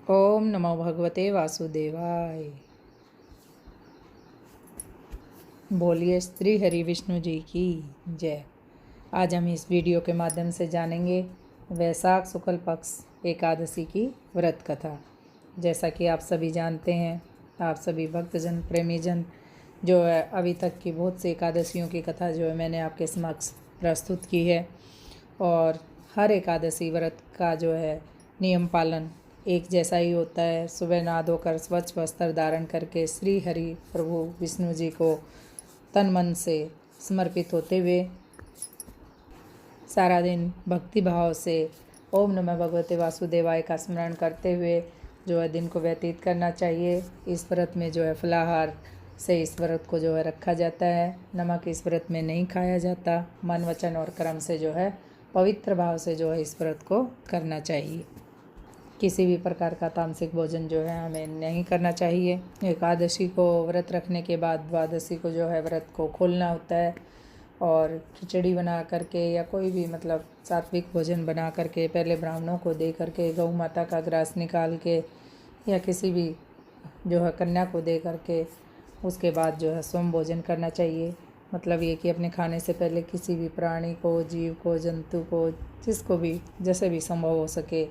ओम नमो भगवते वासुदेवाय। बोलिए श्री हरि विष्णु जी की जय। आज हम इस वीडियो के माध्यम से जानेंगे वैशाख शुक्ल पक्ष एकादशी की व्रत कथा। जैसा कि आप सभी जानते हैं, आप सभी भक्तजन प्रेमीजन जो है अभी तक की बहुत सी एकादशियों की कथा जो है मैंने आपके समक्ष प्रस्तुत की है। और हर एकादशी व्रत का जो है नियम पालन एक जैसा ही होता है। सुबह नहा धोकर स्वच्छ वस्त्र धारण करके श्री हरि प्रभु विष्णु जी को तन मन से समर्पित होते हुए सारा दिन भक्ति भाव से ओम नमः भगवते वासुदेवाय का स्मरण करते हुए जो है दिन को व्यतीत करना चाहिए। इस व्रत में जो है फलाहार से इस व्रत को जो है रखा जाता है। नमक इस व्रत में नहीं खाया जाता। मन वचन और कर्म से जो है पवित्र भाव से जो है इस व्रत को करना चाहिए। किसी भी प्रकार का तामसिक भोजन जो है हमें नहीं करना चाहिए। एकादशी को व्रत रखने के बाद द्वादशी को जो है व्रत को खोलना होता है और खिचड़ी बना करके या कोई भी मतलब सात्विक भोजन बना करके पहले ब्राह्मणों को दे करके गौ माता का ग्रास निकाल के या किसी भी जो है कन्या को दे करके उसके बाद जो है सोम भोजन करना चाहिए। मतलब ये कि अपने खाने से पहले किसी भी प्राणी को, जीव को, जंतु को, जिसको भी जैसे भी संभव हो सके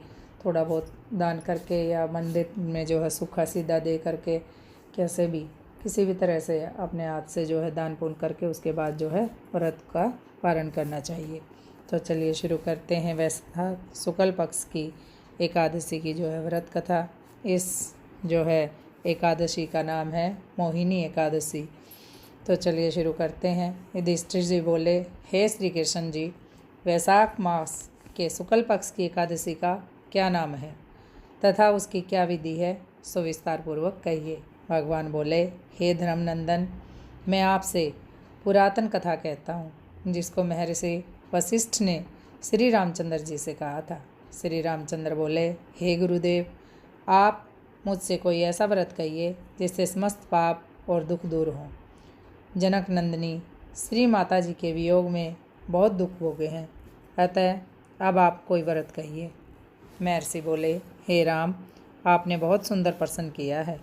थोड़ा बहुत दान करके या मंदिर में जो है सूखा सीधा दे करके कैसे भी किसी भी तरह से अपने हाथ से जो है दान पुण्य करके उसके बाद जो है व्रत का पालन करना चाहिए। तो चलिए शुरू करते हैं वैशाख शुक्ल पक्ष की एकादशी की जो है व्रत कथा। इस जो है एकादशी का नाम है मोहिनी एकादशी। तो चलिए शुरू करते हैं। युधिष्ठिर जी बोले, हे श्री कृष्ण जी, वैशाख मास के शुक्ल पक्ष की एकादशी का क्या नाम है तथा उसकी क्या विधि है, सो विस्तार पूर्वक कहिए। भगवान बोले, हे धर्मनंदन, मैं आपसे पुरातन कथा कहता हूँ जिसको महर्षि वशिष्ठ ने श्री रामचंद्र जी से कहा था। श्री रामचंद्र बोले, हे गुरुदेव, आप मुझसे कोई ऐसा व्रत कहिए जिससे समस्त पाप और दुख दूर हों। जनक नंदिनी श्री माता जी के वियोग में बहुत दुख भोगे हैं, अतः अब आप कोई व्रत कहिए। महर्षि बोले, हे राम, आपने बहुत सुंदर प्रश्न किया है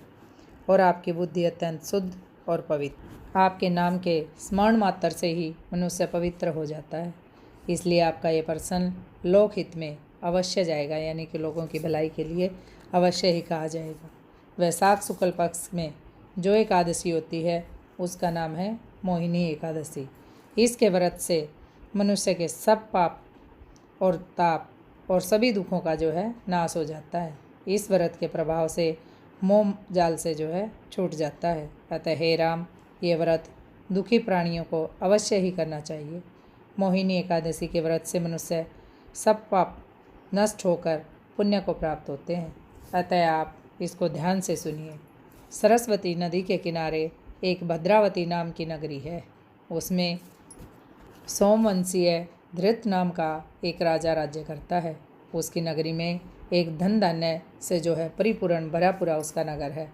और आपकी बुद्धि अत्यंत शुद्ध और पवित्र। आपके नाम के स्मरण मात्र से ही मनुष्य पवित्र हो जाता है, इसलिए आपका ये प्रश्न लोकहित में अवश्य जाएगा, यानी कि लोगों की भलाई के लिए अवश्य ही कहा जाएगा। वैशाख शुक्ल पक्ष में जो एकादशी होती है उसका नाम है मोहिनी एकादशी। इसके व्रत से मनुष्य के सब पाप और ताप और सभी दुखों का जो है नाश हो जाता है। इस व्रत के प्रभाव से मोह जाल से जो है छूट जाता है। अतः हे राम, ये व्रत दुखी प्राणियों को अवश्य ही करना चाहिए। मोहिनी एकादशी के व्रत से मनुष्य सब पाप नष्ट होकर पुण्य को प्राप्त होते हैं। अतः आप इसको ध्यान से सुनिए। सरस्वती नदी के किनारे एक भद्रावती नाम की नगरी है। उसमें सोमवंशीय धृत नाम का एक राजा राज्य करता है। उसकी नगरी में एक धन धान्य से जो है परिपूर्ण भरा पूरा उसका नगर है।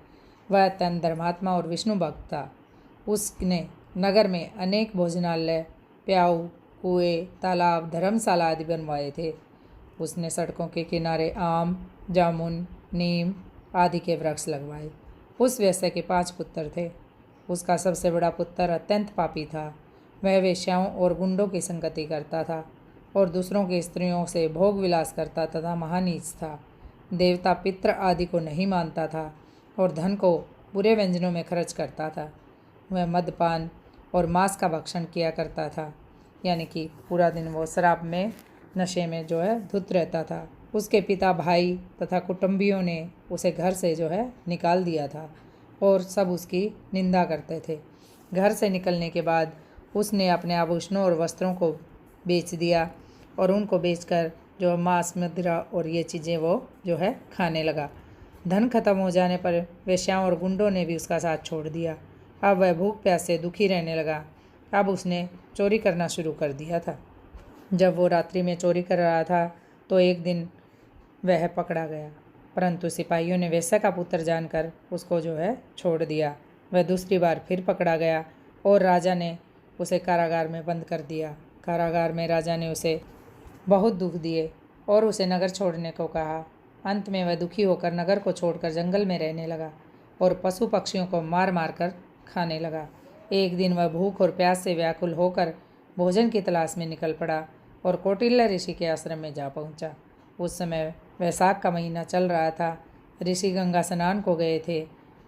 वह अत्यंत धर्मात्मा और विष्णु भक्त था। उसने नगर में अनेक भोजनालय, प्याऊ, कुएं, तालाब, धर्मशाला आदि बनवाए थे। उसने सड़कों के किनारे आम, जामुन, नीम आदि के वृक्ष लगवाए। उस वैश्य के 5 पुत्र थे। उसका सबसे बड़ा पुत्र अत्यंत पापी था। वह वेश्याओं और गुंडों की संगति करता था और दूसरों की स्त्रियों से भोग विलास करता तथा महानीच था। देवता पितृ आदि को नहीं मानता था और धन को बुरे व्यंजनों में खर्च करता था। वह मदपान और मांस का भक्षण किया करता था, यानी कि पूरा दिन वो शराब में नशे में जो है धुत रहता था। उसके पिता, भाई तथा कुटुंबियों ने उसे घर से जो है निकाल दिया था और सब उसकी निंदा करते थे। घर से निकलने के बाद उसने अपने आभूषणों और वस्त्रों को बेच दिया और उनको बेचकर जो मांस, मदिरा और ये चीज़ें वो जो है खाने लगा। धन खत्म हो जाने पर वेश्याओं और गुंडों ने भी उसका साथ छोड़ दिया। अब वह भूख प्यास से दुखी रहने लगा। अब उसने चोरी करना शुरू कर दिया था। जब वो रात्रि में चोरी कर रहा था तो एक दिन वह पकड़ा गया, परंतु सिपाहियों ने वेश्या का पुत्र जानकर उसको जो है छोड़ दिया। वह दूसरी बार फिर पकड़ा गया और राजा ने उसे कारागार में बंद कर दिया। कारागार में राजा ने उसे बहुत दुख दिए और उसे नगर छोड़ने को कहा। अंत में वह दुखी होकर नगर को छोड़कर जंगल में रहने लगा और पशु पक्षियों को मार मार कर खाने लगा। एक दिन वह भूख और प्यास से व्याकुल होकर भोजन की तलाश में निकल पड़ा और कौटिल्य ऋषि के आश्रम में जा पहुंचा। उस समय वैशाख का महीना चल रहा था। ऋषि गंगा स्नान को गए थे।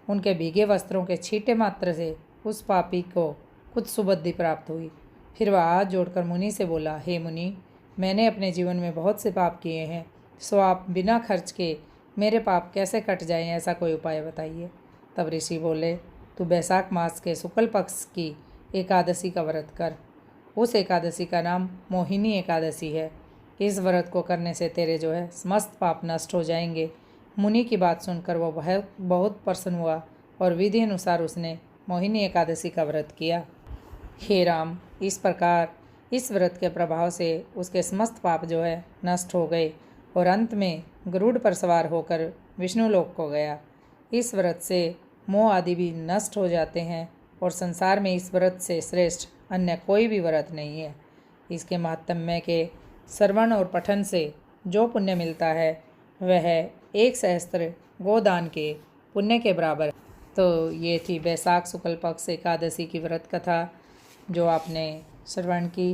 उनके भीगे वस्त्रों के छींटे मात्र से उस पापी को कुछ सुबुद्धि प्राप्त हुई। फिर वह हाथ जोड़कर मुनि से बोला, हे मुनि, मैंने अपने जीवन में बहुत से पाप किए हैं, सो आप बिना खर्च के मेरे पाप कैसे कट जाएं, ऐसा कोई उपाय बताइए। तब ऋषि बोले, तू बैसाख मास के शुक्ल पक्ष की एकादशी का व्रत कर। उस एकादशी का नाम मोहिनी एकादशी है। इस व्रत को करने से तेरे जो है समस्त पाप नष्ट हो जाएंगे। मुनि की बात सुनकर वो बहुत प्रसन्न हुआ और विधि अनुसार उसने मोहिनी एकादशी का व्रत किया। हे राम, इस प्रकार इस व्रत के प्रभाव से उसके समस्त पाप जो है नष्ट हो गए और अंत में गरुड़ पर सवार होकर विष्णु लोक को गया। इस व्रत से मोह आदि भी नष्ट हो जाते हैं और संसार में इस व्रत से श्रेष्ठ अन्य कोई भी व्रत नहीं है। इसके महात्म्य के श्रवण और पठन से जो पुण्य मिलता है वह 1 सहस्त्र गोदान के पुण्य के बराबर। तो ये थी बैसाख शुक्ल पक्ष एकादशी की व्रत कथा जो आपने श्रवण की।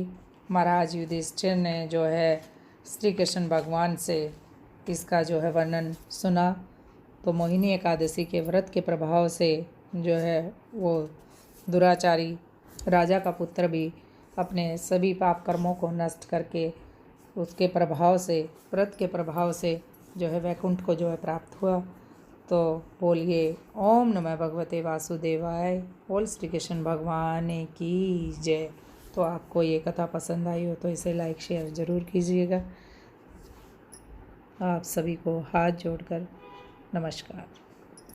महाराज युधिष्ठिर ने जो है श्री कृष्ण भगवान से इसका जो है वर्णन सुना। तो मोहिनी एकादशी के व्रत के प्रभाव से जो है वो दुराचारी राजा का पुत्र भी अपने सभी पाप कर्मों को नष्ट करके उसके प्रभाव से, व्रत के प्रभाव से जो है वैकुंठ को जो है प्राप्त हुआ। तो बोलिए ओम नमः भगवते वासुदेवाय। बोल श्री कृष्ण भगवान की जय। तो आपको ये कथा पसंद आई हो तो इसे लाइक शेयर ज़रूर कीजिएगा। आप सभी को हाथ जोड़कर नमस्कार।